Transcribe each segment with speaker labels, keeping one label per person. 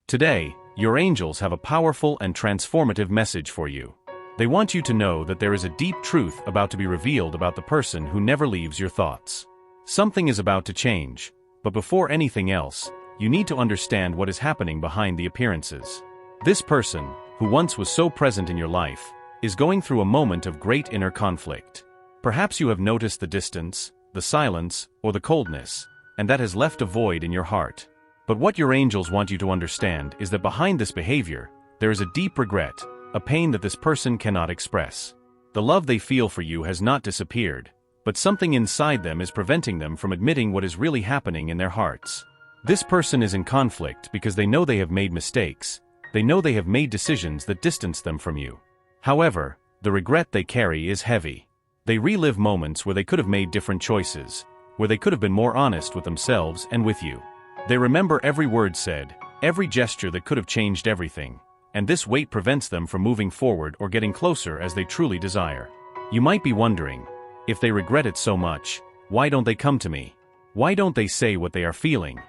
Speaker 1: Today, your angels have a powerful and transformative message for you. They want you to know that there is a deep truth about to be revealed about the person who never leaves your thoughts. Something is about to change, but before anything else, you need to understand what is happening behind the appearances. This person, who once was so present in your life, is going through a moment of great inner conflict. Perhaps you have noticed the distance, the silence, or the coldness, and that has left a void in your heart. But what your angels want you to understand is that behind this behavior, there is a deep regret, a pain that this person cannot express. The love they feel for you has not disappeared, but something inside them is preventing them from admitting what is really happening in their hearts. This person is in conflict because they know they have made mistakes. They know they have made decisions that distance them from you. However, the regret they carry is heavy. They relive moments where they could have made different choices, where they could have been more honest with themselves and with you. They remember every word said, every gesture that could have changed everything, and this weight prevents them from moving forward or getting closer as they truly desire. You might be wondering, if they regret it so much, why don't they come to me? Why don't they say what they are feeling?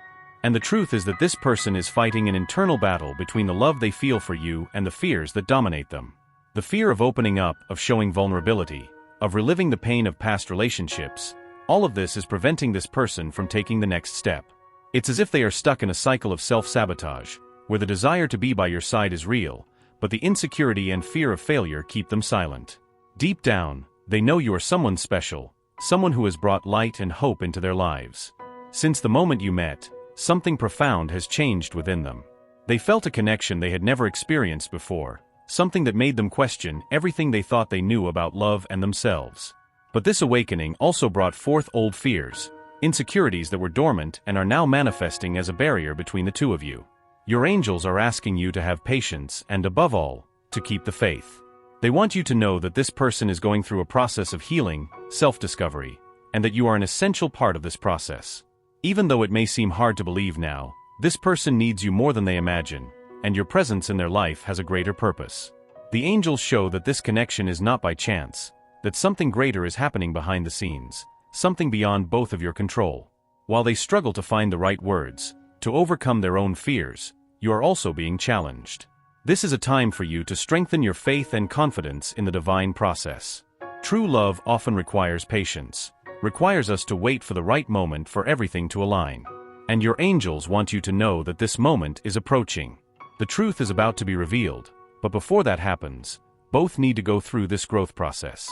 Speaker 1: And the truth is that this person is fighting an internal battle between the love they feel for you and the fears that dominate them. The fear of opening up, of showing vulnerability, of reliving the pain of past relationships, all of this is preventing this person from taking the next step. It's as if they are stuck in a cycle of self-sabotage, where the desire to be by your side is real, but the insecurity and fear of failure keep them silent. Deep down, they know you are someone special, someone who has brought light and hope into their lives. Since the moment you met, something profound has changed within them. They felt a connection they had never experienced before, something that made them question everything they thought they knew about love and themselves. But this awakening also brought forth old fears, insecurities that were dormant and are now manifesting as a barrier between the two of you. Your angels are asking you to have patience and, above all, to keep the faith. They want you to know that this person is going through a process of healing, self-discovery, and that you are an essential part of this process. Even though it may seem hard to believe now, this person needs you more than they imagine, and your presence in their life has a greater purpose. The angels show that this connection is not by chance, that something greater is happening behind the scenes, something beyond both of your control. While they struggle to find the right words, to overcome their own fears, you are also being challenged. This is a time for you to strengthen your faith and confidence in the divine process. True love often requires patience, requires us to wait for the right moment for everything to align. And your angels want you to know that this moment is approaching. The truth is about to be revealed, but before that happens, both need to go through this growth process.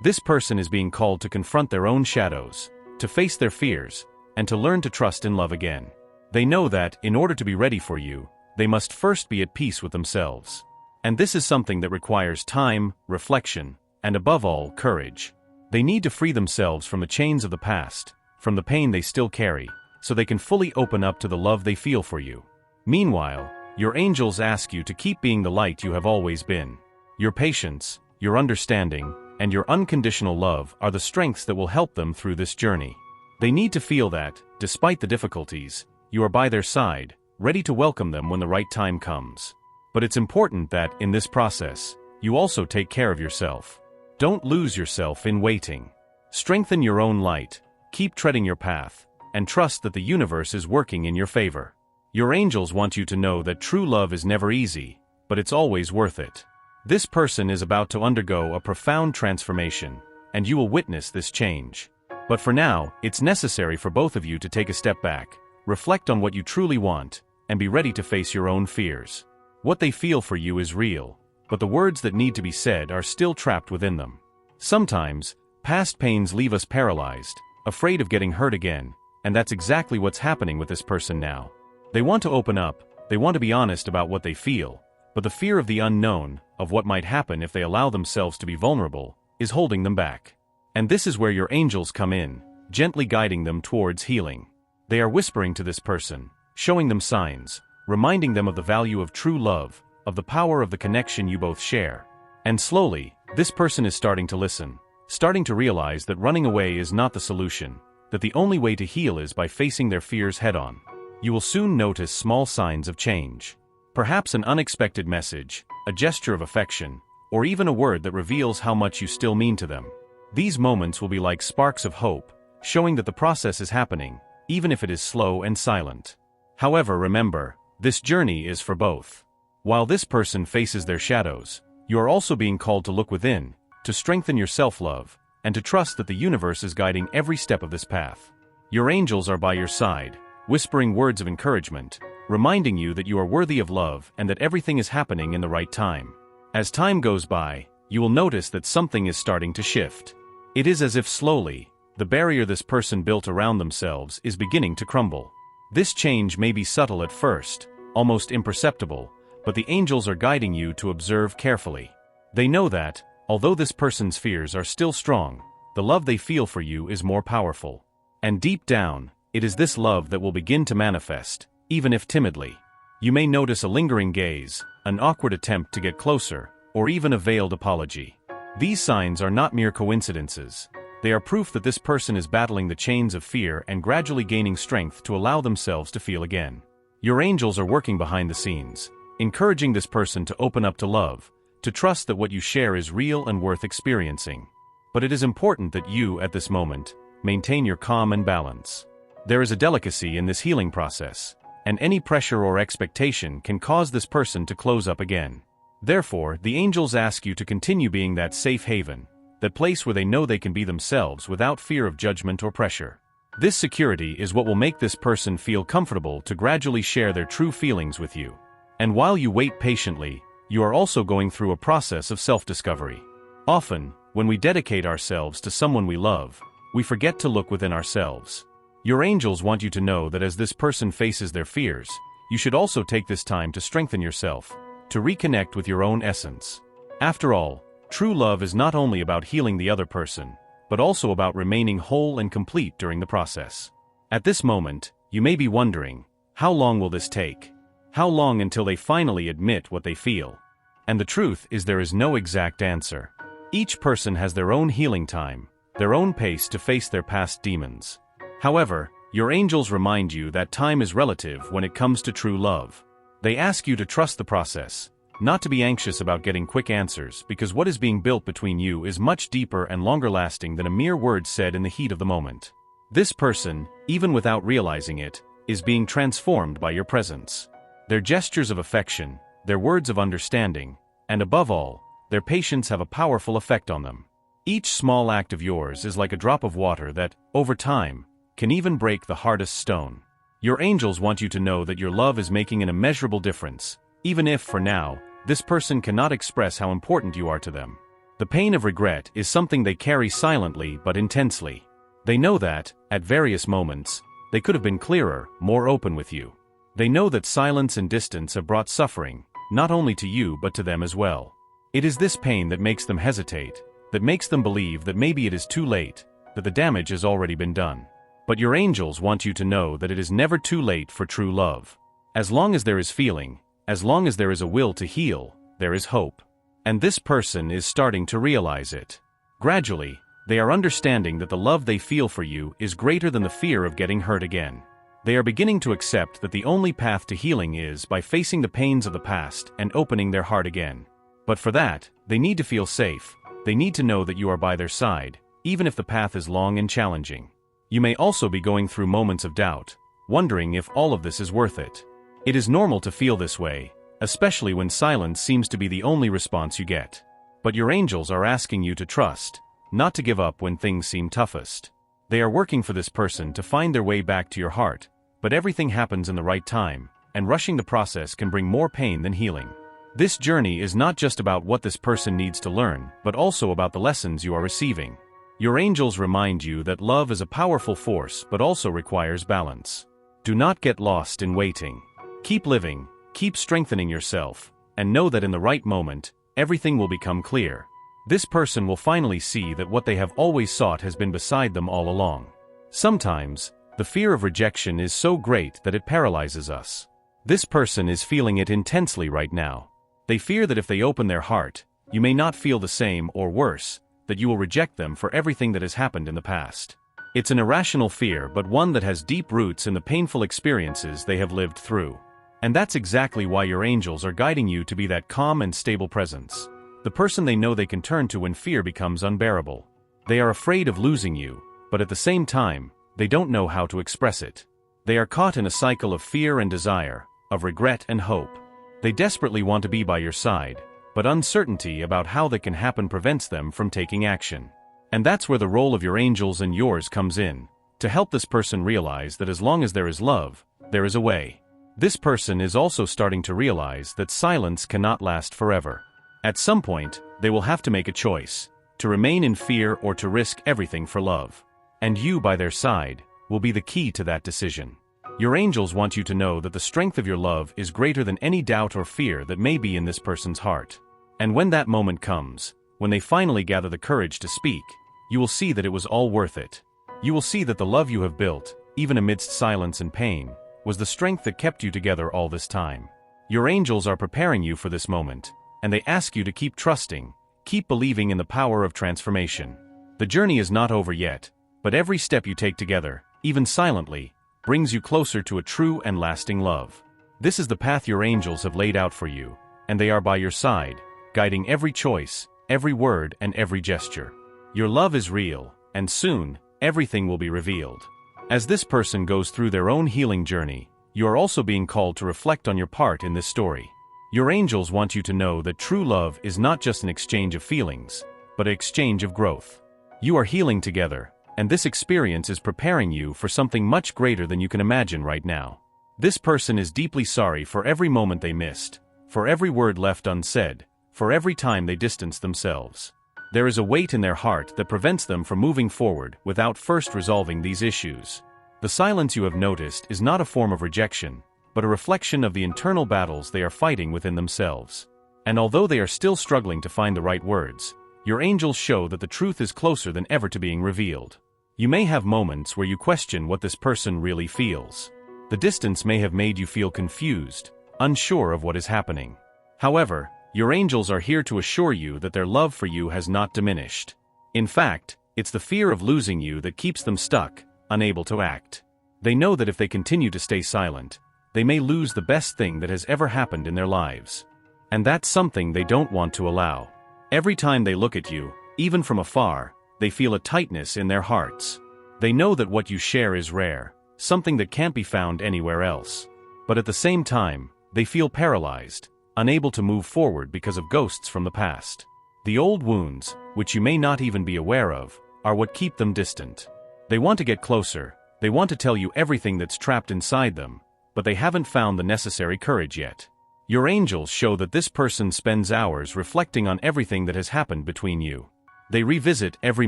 Speaker 1: This person is being called to confront their own shadows, to face their fears, and to learn to trust in love again. They know that, in order to be ready for you, they must first be at peace with themselves. And this is something that requires time, reflection, and above all, courage. They need to free themselves from the chains of the past, from the pain they still carry, so they can fully open up to the love they feel for you. Meanwhile, your angels ask you to keep being the light you have always been. Your patience, your understanding, and your unconditional love are the strengths that will help them through this journey. They need to feel that, despite the difficulties, you are by their side, ready to welcome them when the right time comes. But it's important that, in this process, you also take care of yourself. Don't lose yourself in waiting. Strengthen your own light, keep treading your path, and trust that the universe is working in your favor. Your angels want you to know that true love is never easy, but it's always worth it. This person is about to undergo a profound transformation, and you will witness this change. But for now, it's necessary for both of you to take a step back, reflect on what you truly want, and be ready to face your own fears. What they feel for you is real, but the words that need to be said are still trapped within them. Sometimes, past pains leave us paralyzed, afraid of getting hurt again, and that's exactly what's happening with this person now. They want to open up, they want to be honest about what they feel, but the fear of the unknown, of what might happen if they allow themselves to be vulnerable, is holding them back. And this is where your angels come in, gently guiding them towards healing. They are whispering to this person, showing them signs, reminding them of the value of true love, of the power of the connection you both share. And slowly, this person is starting to listen, starting to realize that running away is not the solution, that the only way to heal is by facing their fears head-on. You will soon notice small signs of change. Perhaps an unexpected message, a gesture of affection, or even a word that reveals how much you still mean to them. These moments will be like sparks of hope, showing that the process is happening, even if it is slow and silent. However, remember, This journey is for both. While this person faces their shadows, you are also being called to look within, to strengthen your self-love, and to trust that the universe is guiding every step of this path. Your angels are by your side, whispering words of encouragement, reminding you that you are worthy of love and that everything is happening in the right time. As time goes by, you will notice that something is starting to shift. It is as if slowly, the barrier this person built around themselves is beginning to crumble. This change may be subtle at first, almost imperceptible, but the angels are guiding you to observe carefully. They know that, although this person's fears are still strong, the love they feel for you is more powerful. And deep down, it is this love that will begin to manifest, even if timidly. You may notice a lingering gaze, an awkward attempt to get closer, or even a veiled apology. These signs are not mere coincidences. They are proof that this person is battling the chains of fear and gradually gaining strength to allow themselves to feel again. Your angels are working behind the scenes, encouraging this person to open up to love, to trust that what you share is real and worth experiencing. But it is important that you, at this moment, maintain your calm and balance. There is a delicacy in this healing process, and any pressure or expectation can cause this person to close up again. Therefore, the angels ask you to continue being that safe haven, that place where they know they can be themselves without fear of judgment or pressure. This security is what will make this person feel comfortable to gradually share their true feelings with you. And while you wait patiently, you are also going through a process of self-discovery. Often, when we dedicate ourselves to someone we love, we forget to look within ourselves. Your angels want you to know that as this person faces their fears, you should also take this time to strengthen yourself, to reconnect with your own essence. After all, true love is not only about healing the other person, but also about remaining whole and complete during the process. At this moment, you may be wondering, how long will this take? How long until they finally admit what they feel? And the truth is there is no exact answer. Each person has their own healing time, their own pace to face their past demons. However, your angels remind you that time is relative when it comes to true love. They ask you to trust the process, not to be anxious about getting quick answers, because what is being built between you is much deeper and longer lasting than a mere word said in the heat of the moment. This person, even without realizing it, is being transformed by your presence. Their gestures of affection, their words of understanding, and above all, their patience have a powerful effect on them. Each small act of yours is like a drop of water that, over time, can even break the hardest stone. Your angels want you to know that your love is making an immeasurable difference, even if, for now, this person cannot express how important you are to them. The pain of regret is something they carry silently but intensely. They know that, at various moments, they could have been clearer, more open with you. They know that silence and distance have brought suffering, not only to you but to them as well. It is this pain that makes them hesitate, that makes them believe that maybe it is too late, that the damage has already been done. But your angels want you to know that it is never too late for true love. As long as there is feeling, as long as there is a will to heal, there is hope. And this person is starting to realize it. Gradually, they are understanding that the love they feel for you is greater than the fear of getting hurt again. They are beginning to accept that the only path to healing is by facing the pains of the past and opening their heart again. But for that, they need to feel safe. They need to know that you are by their side, even if the path is long and challenging. You may also be going through moments of doubt, wondering if all of this is worth it. It is normal to feel this way, especially when silence seems to be the only response you get. But your angels are asking you to trust, not to give up when things seem toughest. They are working for this person to find their way back to your heart, but everything happens in the right time, and rushing the process can bring more pain than healing. This journey is not just about what this person needs to learn, but also about the lessons you are receiving. Your angels remind you that love is a powerful force but also requires balance. Do not get lost in waiting. Keep living, keep strengthening yourself, and know that in the right moment, everything will become clear. This person will finally see that what they have always sought has been beside them all along. Sometimes, the fear of rejection is so great that it paralyzes us. This person is feeling it intensely right now. They fear that if they open their heart, you may not feel the same or worse, that you will reject them for everything that has happened in the past. It's an irrational fear, but one that has deep roots in the painful experiences they have lived through. And that's exactly why your angels are guiding you to be that calm and stable presence. The person they know they can turn to when fear becomes unbearable. They are afraid of losing you, but at the same time, they don't know how to express it. They are caught in a cycle of fear and desire, of regret and hope. They desperately want to be by your side, but uncertainty about how that can happen prevents them from taking action. And that's where the role of your angels and yours comes in, to help this person realize that as long as there is love, there is a way. This person is also starting to realize that silence cannot last forever. At some point, they will have to make a choice, to remain in fear or to risk everything for love. And you, by their side, will be the key to that decision. Your angels want you to know that the strength of your love is greater than any doubt or fear that may be in this person's heart. And when that moment comes, when they finally gather the courage to speak, you will see that it was all worth it. You will see that the love you have built, even amidst silence and pain, was the strength that kept you together all this time. Your angels are preparing you for this moment, and they ask you to keep trusting, keep believing in the power of transformation. The journey is not over yet, but every step you take together, even silently, brings you closer to a true and lasting love. This is the path your angels have laid out for you, and they are by your side, guiding every choice, every word, and every gesture. Your love is real, and soon, everything will be revealed. As this person goes through their own healing journey, you are also being called to reflect on your part in this story. Your angels want you to know that true love is not just an exchange of feelings, but an exchange of growth. You are healing together, and this experience is preparing you for something much greater than you can imagine right now. This person is deeply sorry for every moment they missed, for every word left unsaid, for every time they distanced themselves. There is a weight in their heart that prevents them from moving forward without first resolving these issues. The silence you have noticed is not a form of rejection, but a reflection of the internal battles they are fighting within themselves. And although they are still struggling to find the right words, your angels show that the truth is closer than ever to being revealed. You may have moments where you question what this person really feels. The distance may have made you feel confused, unsure of what is happening. However, your angels are here to assure you that their love for you has not diminished. In fact, it's the fear of losing you that keeps them stuck, unable to act. They know that if they continue to stay silent, they may lose the best thing that has ever happened in their lives. And that's something they don't want to allow. Every time they look at you, even from afar, they feel a tightness in their hearts. They know that what you share is rare, something that can't be found anywhere else. But at the same time, they feel paralyzed, unable to move forward because of ghosts from the past. The old wounds, which you may not even be aware of, are what keep them distant. They want to get closer, they want to tell you everything that's trapped inside them, but they haven't found the necessary courage yet. Your angels show that this person spends hours reflecting on everything that has happened between you. They revisit every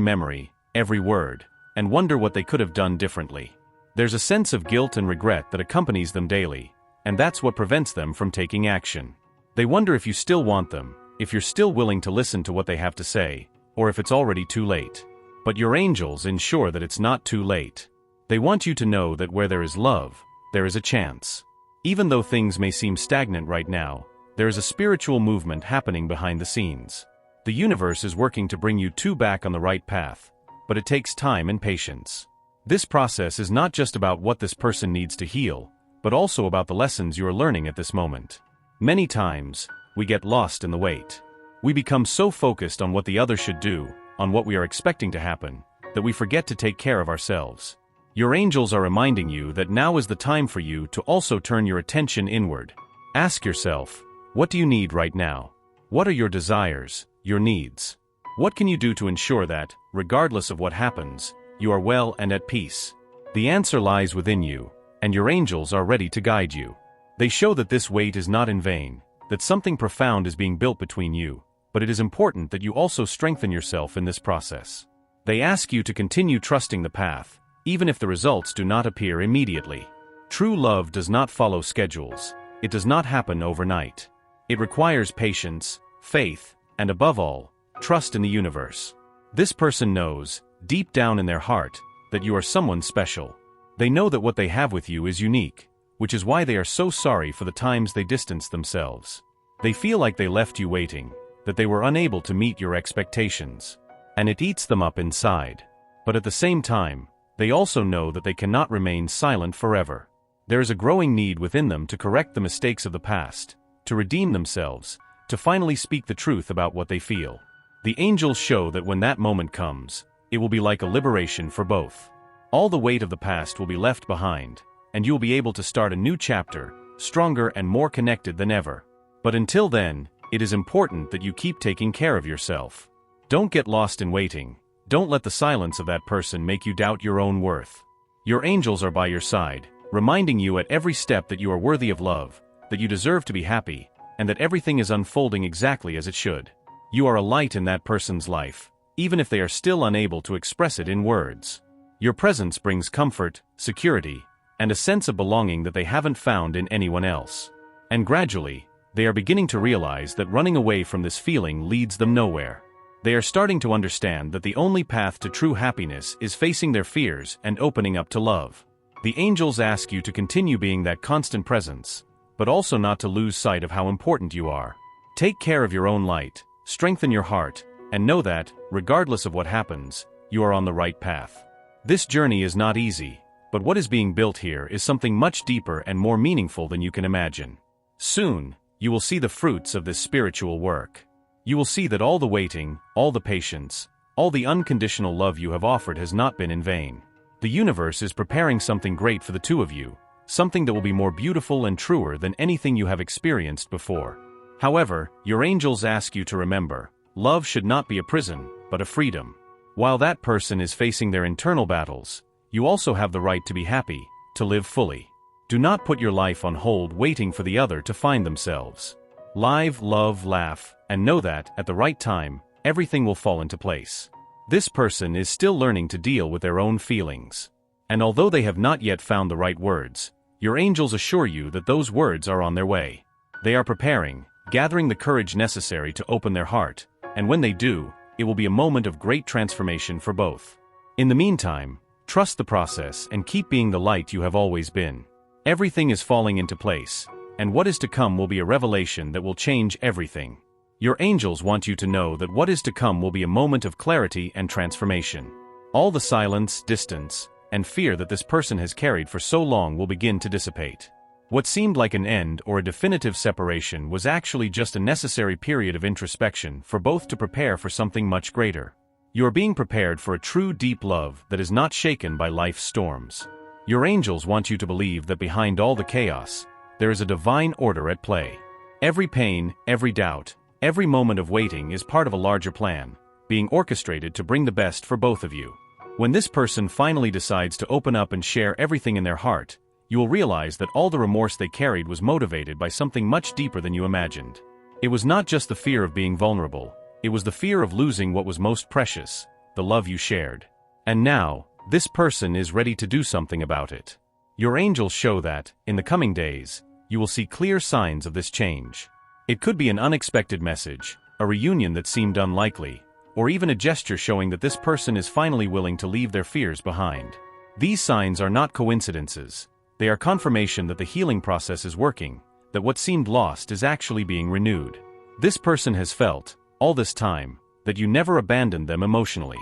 Speaker 1: memory, every word, and wonder what they could have done differently. There's a sense of guilt and regret that accompanies them daily, and that's what prevents them from taking action. They wonder if you still want them, if you're still willing to listen to what they have to say, or if it's already too late. But your angels ensure that it's not too late. They want you to know that where there is love, there is a chance. Even though things may seem stagnant right now, there is a spiritual movement happening behind the scenes. The universe is working to bring you two back on the right path, but it takes time and patience. This process is not just about what this person needs to heal, but also about the lessons you are learning at this moment. Many times, we get lost in the wait. We become so focused on what the other should do, on what we are expecting to happen, that we forget to take care of ourselves. Your angels are reminding you that now is the time for you to also turn your attention inward. Ask yourself, what do you need right now? What are your desires, your needs? What can you do to ensure that, regardless of what happens, you are well and at peace? The answer lies within you, and your angels are ready to guide you. They show that this wait is not in vain, that something profound is being built between you, but it is important that you also strengthen yourself in this process. They ask you to continue trusting the path, even if the results do not appear immediately. True love does not follow schedules. It does not happen overnight. It requires patience, faith, and above all, trust in the universe. This person knows, deep down in their heart, that you are someone special. They know that what they have with you is unique, which is why they are so sorry for the times they distanced themselves. They feel like they left you waiting, that they were unable to meet your expectations. And it eats them up inside. But at the same time, they also know that they cannot remain silent forever. There is a growing need within them to correct the mistakes of the past, to redeem themselves, to finally speak the truth about what they feel. The angels show that when that moment comes, it will be like a liberation for both. All the weight of the past will be left behind, and you will be able to start a new chapter, stronger and more connected than ever. But until then, it is important that you keep taking care of yourself. Don't get lost in waiting. Don't let the silence of that person make you doubt your own worth. Your angels are by your side, reminding you at every step that you are worthy of love, that you deserve to be happy, and that everything is unfolding exactly as it should. You are a light in that person's life, even if they are still unable to express it in words. Your presence brings comfort, security, and a sense of belonging that they haven't found in anyone else. And gradually, they are beginning to realize that running away from this feeling leads them nowhere. They are starting to understand that the only path to true happiness is facing their fears and opening up to love. The angels ask you to continue being that constant presence, but also not to lose sight of how important you are. Take care of your own light, strengthen your heart, and know that, regardless of what happens, you are on the right path. This journey is not easy, but what is being built here is something much deeper and more meaningful than you can imagine. Soon, you will see the fruits of this spiritual work. You will see that all the waiting, all the patience, all the unconditional love you have offered has not been in vain. The universe is preparing something great for the two of you, something that will be more beautiful and truer than anything you have experienced before. However, your angels ask you to remember, love should not be a prison, but a freedom. While that person is facing their internal battles, you also have the right to be happy, to live fully. Do not put your life on hold waiting for the other to find themselves. Live, love, laugh, and know that, at the right time, everything will fall into place. This person is still learning to deal with their own feelings. And although they have not yet found the right words, your angels assure you that those words are on their way. They are preparing, gathering the courage necessary to open their heart, and when they do, it will be a moment of great transformation for both. In the meantime, trust the process and keep being the light you have always been. Everything is falling into place, and what is to come will be a revelation that will change everything. Your angels want you to know that what is to come will be a moment of clarity and transformation. All the silence, distance, and fear that this person has carried for so long will begin to dissipate. What seemed like an end or a definitive separation was actually just a necessary period of introspection for both to prepare for something much greater. You are being prepared for a true deep love that is not shaken by life's storms. Your angels want you to believe that behind all the chaos, there is a divine order at play. Every pain, every doubt, every moment of waiting is part of a larger plan, being orchestrated to bring the best for both of you. When this person finally decides to open up and share everything in their heart, you will realize that all the remorse they carried was motivated by something much deeper than you imagined. It was not just the fear of being vulnerable, it was the fear of losing what was most precious, the love you shared. And now, this person is ready to do something about it. Your angels show that, in the coming days, you will see clear signs of this change. It could be an unexpected message, a reunion that seemed unlikely, or even a gesture showing that this person is finally willing to leave their fears behind. These signs are not coincidences. They are confirmation that the healing process is working, that what seemed lost is actually being renewed. This person has felt, all this time, that you never abandoned them emotionally.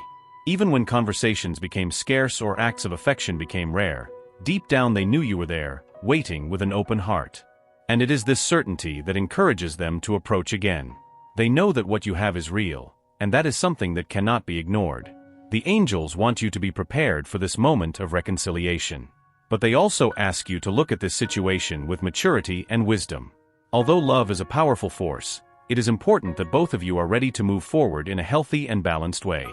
Speaker 1: Even when conversations became scarce or acts of affection became rare, deep down they knew you were there, waiting with an open heart. And it is this certainty that encourages them to approach again. They know that what you have is real, and that is something that cannot be ignored. The angels want you to be prepared for this moment of reconciliation. But they also ask you to look at this situation with maturity and wisdom. Although love is a powerful force, it is important that both of you are ready to move forward in a healthy and balanced way.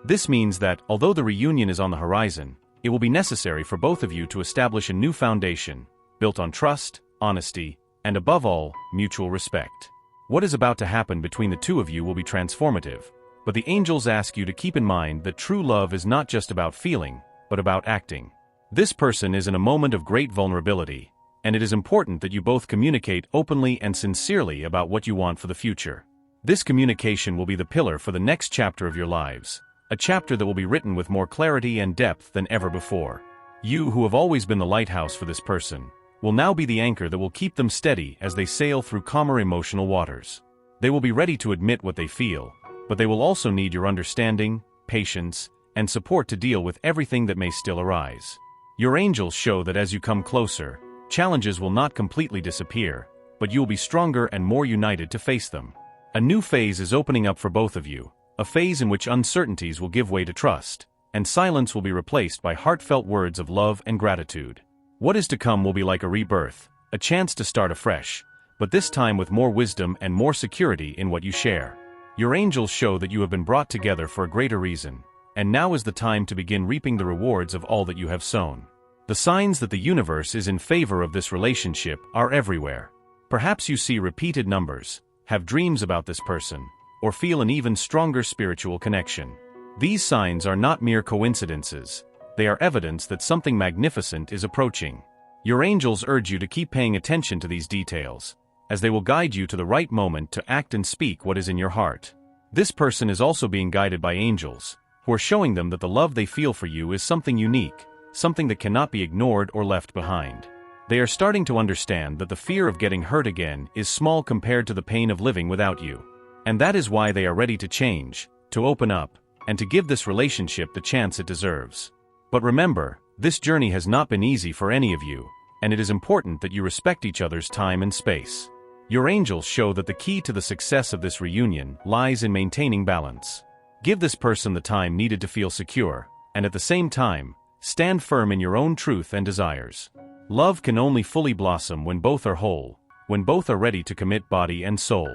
Speaker 1: This means that, although the reunion is on the horizon, it will be necessary for both of you to establish a new foundation, built on trust, honesty, and above all, mutual respect. What is about to happen between the two of you will be transformative, but the angels ask you to keep in mind that true love is not just about feeling, but about acting. This person is in a moment of great vulnerability, and it is important that you both communicate openly and sincerely about what you want for the future. This communication will be the pillar for the next chapter of your lives, a chapter that will be written with more clarity and depth than ever before. You, who have always been the lighthouse for this person, will now be the anchor that will keep them steady as they sail through calmer emotional waters. They will be ready to admit what they feel, but they will also need your understanding, patience, and support to deal with everything that may still arise. Your angels show that as you come closer, challenges will not completely disappear, but you will be stronger and more united to face them. A new phase is opening up for both of you, a phase in which uncertainties will give way to trust, and silence will be replaced by heartfelt words of love and gratitude. What is to come will be like a rebirth, a chance to start afresh, but this time with more wisdom and more security in what you share. Your angels show that you have been brought together for a greater reason, and now is the time to begin reaping the rewards of all that you have sown. The signs that the universe is in favor of this relationship are everywhere. Perhaps you see repeated numbers, have dreams about this person, or feel an even stronger spiritual connection. These signs are not mere coincidences. They are evidence that something magnificent is approaching. Your angels urge you to keep paying attention to these details, as they will guide you to the right moment to act and speak what is in your heart. This person is also being guided by angels, who are showing them that the love they feel for you is something unique, something that cannot be ignored or left behind. They are starting to understand that the fear of getting hurt again is small compared to the pain of living without you. And that is why they are ready to change, to open up, and to give this relationship the chance it deserves. But remember, this journey has not been easy for any of you, and it is important that you respect each other's time and space. Your angels show that the key to the success of this reunion lies in maintaining balance. Give this person the time needed to feel secure, and at the same time, stand firm in your own truth and desires. Love can only fully blossom when both are whole, when both are ready to commit body and soul.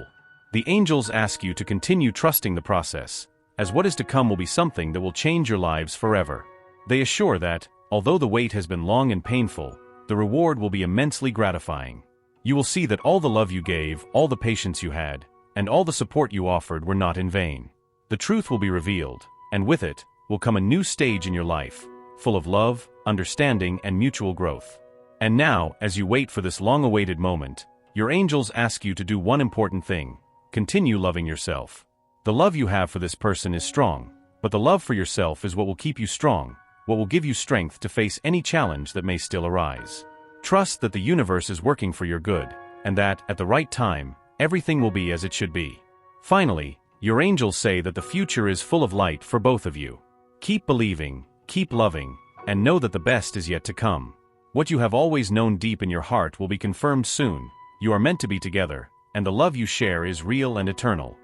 Speaker 1: The angels ask you to continue trusting the process, as what is to come will be something that will change your lives forever. They assure that, although the wait has been long and painful, the reward will be immensely gratifying. You will see that all the love you gave, all the patience you had, and all the support you offered were not in vain. The truth will be revealed, and with it will come a new stage in your life, full of love, understanding, and mutual growth. And now, as you wait for this long-awaited moment, your angels ask you to do one important thing: continue loving yourself. The love you have for this person is strong, but the love for yourself is what will keep you strong, what will give you strength to face any challenge that may still arise. Trust that the universe is working for your good, and that, at the right time, everything will be as it should be. Finally, your angels say that the future is full of light for both of you. Keep believing, keep loving, and know that the best is yet to come. What you have always known deep in your heart will be confirmed soon. You are meant to be together, and the love you share is real and eternal.